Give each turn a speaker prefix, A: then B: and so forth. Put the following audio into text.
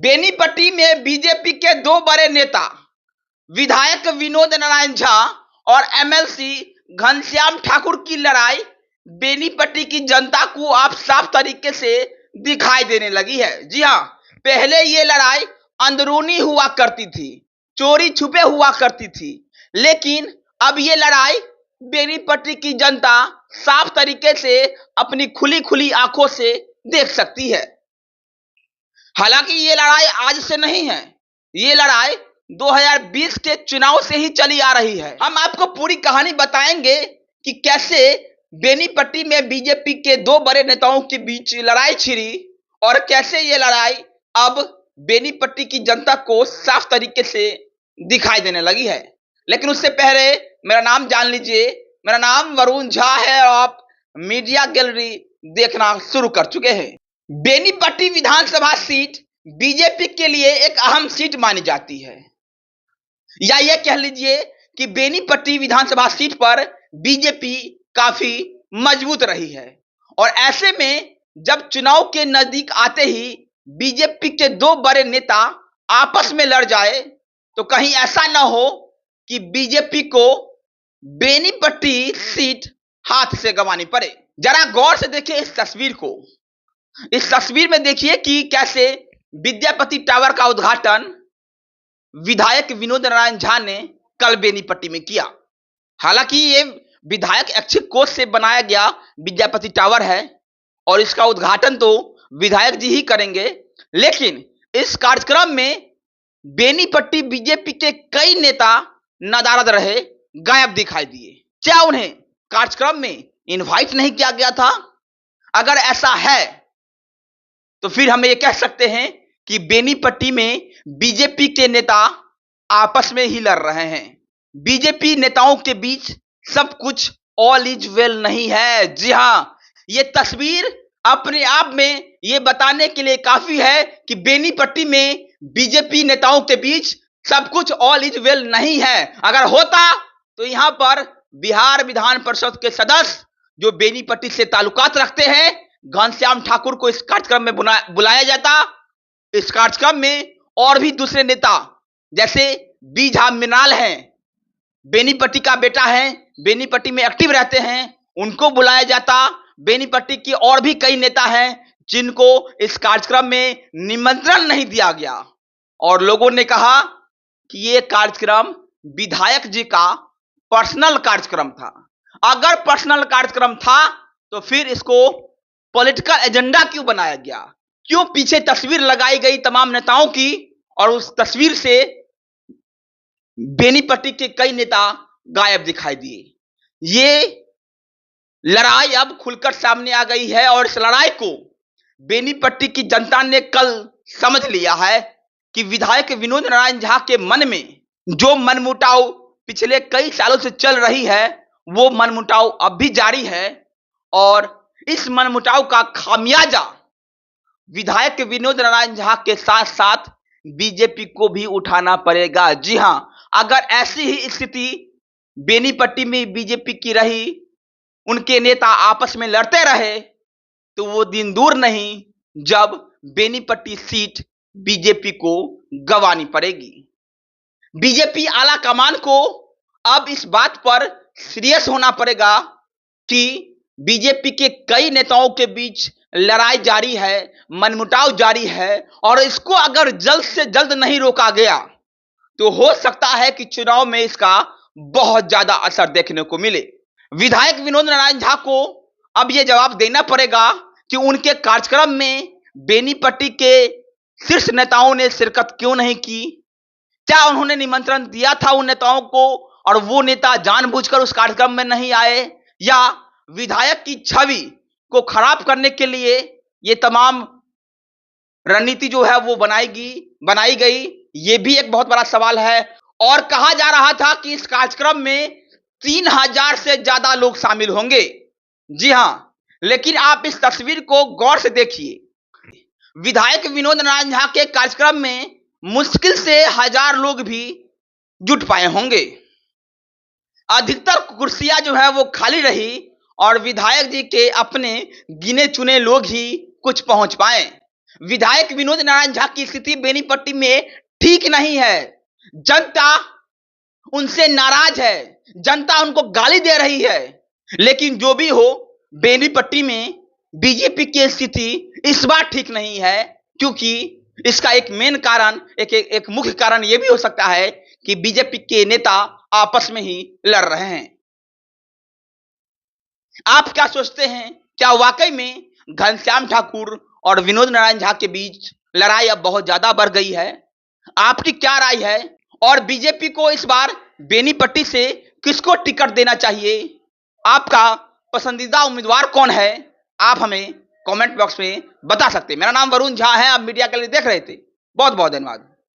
A: बेनीपट्टी में बीजेपी के दो बड़े नेता विधायक विनोद नारायण झा और एमएलसी घनश्याम ठाकुर की लड़ाई बेनीपट्टी की जनता को आप साफ तरीके से दिखाई देने लगी है। जी हां, पहले ये लड़ाई अंदरूनी हुआ करती थी, चोरी छुपे हुआ करती थी, लेकिन अब ये लड़ाई बेनीपट्टी की जनता साफ तरीके से अपनी खुली खुली आंखों से देख सकती है। हालांकि ये लड़ाई आज से नहीं है, ये लड़ाई 2020 के चुनाव से ही चली आ रही है। हम आपको पूरी कहानी बताएंगे कि कैसे बेनीपट्टी में बीजेपी के दो बड़े नेताओं के बीच लड़ाई छिड़ी और कैसे ये लड़ाई अब बेनीपट्टी की जनता को साफ तरीके से दिखाई देने लगी है। लेकिन उससे पहले मेरा नाम जान लीजिए। मेरा नाम वरुण झा है और आप मीडिया गैलरी देखना शुरू कर चुके हैं। बेनीपट्टी विधानसभा सीट बीजेपी के लिए एक अहम सीट मानी जाती है, या यह कह लीजिए कि बेनीपट्टी विधानसभा सीट पर बीजेपी काफी मजबूत रही है। और ऐसे में जब चुनाव के नजदीक आते ही बीजेपी के दो बड़े नेता आपस में लड़ जाए तो कहीं ऐसा ना हो कि बीजेपी को बेनीपट्टी सीट हाथ से गंवानी पड़े। जरा गौर से देखिए इस तस्वीर को। इस तस्वीर में देखिए कि कैसे विद्यापति टावर का उद्घाटन विधायक विनोद नारायण झा ने कल बेनीपट्टी में किया। हालांकि ये विधायक ऐच्छिक कोष से बनाया गया विद्यापति टावर है और इसका उद्घाटन तो विधायक जी ही करेंगे, लेकिन इस कार्यक्रम में बेनीपट्टी बीजेपी के कई नेता नदारद रहे, गायब दिखाई दिए। क्या उन्हें कार्यक्रम में इनवाइट नहीं किया गया था? अगर ऐसा है तो फिर हम ये कह सकते हैं कि बेनीपट्टी में बीजेपी के नेता आपस में ही लड़ रहे हैं। बीजेपी नेताओं के बीच सब कुछ ऑल इज वेल नहीं है। जी हां, ये तस्वीर अपने आप में ये बताने के लिए काफी है कि बेनीपट्टी में बीजेपी नेताओं के बीच सब कुछ ऑल इज वेल नहीं है। अगर होता तो यहां पर बिहार विधान परिषद के सदस्य जो बेनीपट्टी से ताल्लुकात रखते हैं, घनश्याम ठाकुर को इस कार्यक्रम में बुलाया जाता। इस कार्यक्रम में और भी दूसरे नेता जैसे बी झा मृणाल हैं, बेनीपट्टी का बेटा है, बेनीपट्टी में एक्टिव रहते हैं, उनको बुलाया जाता। बेनीपट्टी की और भी कई नेता हैं जिनको इस कार्यक्रम में निमंत्रण नहीं दिया गया और लोगों ने कहा कि यह कार्यक्रम विधायक जी का पर्सनल कार्यक्रम था। अगर पर्सनल कार्यक्रम था तो फिर इसको पॉलिटिकल एजेंडा क्यों बनाया गया? क्यों पीछे तस्वीर लगाई गई तमाम नेताओं की और उस तस्वीर से बेनीपट्टी के कई नेता गायब दिखाई दिए? ये लड़ाई अब खुलकर सामने आ गई है और इस लड़ाई को बेनीपट्टी की जनता ने कल समझ लिया है कि विधायक विनोद नारायण झा के मन में जो मनमुटाव पिछले कई सालों से चल रही है वो मनमुटाव अब भी जारी है और इस मनमुटाव का खामियाजा विधायक विनोद नारायण झा के साथ साथ बीजेपी को भी उठाना पड़ेगा। जी हां, अगर ऐसी ही स्थिति बेनीपट्टी में बीजेपी की रही, उनके नेता आपस में लड़ते रहे, तो वो दिन दूर नहीं जब बेनीपट्टी सीट बीजेपी को गंवानी पड़ेगी। बीजेपी आला कमान को अब इस बात पर सीरियस होना पड़ेगा कि बीजेपी के कई नेताओं के बीच लड़ाई जारी है, मनमुटाव जारी है और इसको अगर जल्द से जल्द नहीं रोका गया तो हो सकता है कि चुनाव में इसका बहुत ज्यादा असर देखने को मिले। विधायक विनोद नारायण झा को अब यह जवाब देना पड़ेगा कि उनके कार्यक्रम में बेनीपट्टी के शीर्ष नेताओं ने शिरकत क्यों नहीं की। क्या उन्होंने निमंत्रण दिया था उन नेताओं को और वो नेता जानबूझकर उस कार्यक्रम में नहीं आए, या विधायक की छवि को खराब करने के लिए ये तमाम रणनीति जो है वो बनाई गई? ये भी एक बहुत बड़ा सवाल है। और कहा जा रहा था कि इस कार्यक्रम में 3000 से ज्यादा लोग शामिल होंगे। जी हां, लेकिन आप इस तस्वीर को गौर से देखिए। विधायक विनोद नारायण झा के कार्यक्रम में मुश्किल से 1000 लोग भी जुट पाए होंगे। अधिकतर कुर्सियां जो है वो खाली रही और विधायक जी के अपने गिने चुने लोग ही कुछ पहुंच पाए। विधायक विनोद नारायण झा की स्थिति बेनीपट्टी में ठीक नहीं है। जनता उनसे नाराज है, जनता उनको गाली दे रही है। लेकिन जो भी हो, बेनीपट्टी में बीजेपी की स्थिति इस बार ठीक नहीं है, क्योंकि इसका एक मेन कारण, एक मुख्य कारण यह भी हो सकता है कि बीजेपी के नेता आपस में ही लड़ रहे हैं। आप क्या सोचते हैं? क्या वाकई में घनश्याम ठाकुर और विनोद नारायण झा के बीच लड़ाई अब बहुत ज्यादा बढ़ गई है? आपकी क्या राय है? और बीजेपी को इस बार बेनीपट्टी से किसको टिकट देना चाहिए? आपका पसंदीदा उम्मीदवार कौन है? आप हमें कमेंट बॉक्स में बता सकते हैं। मेरा नाम वरुण झा है, आप मीडिया के लिए देख रहे थे। बहुत बहुत धन्यवाद।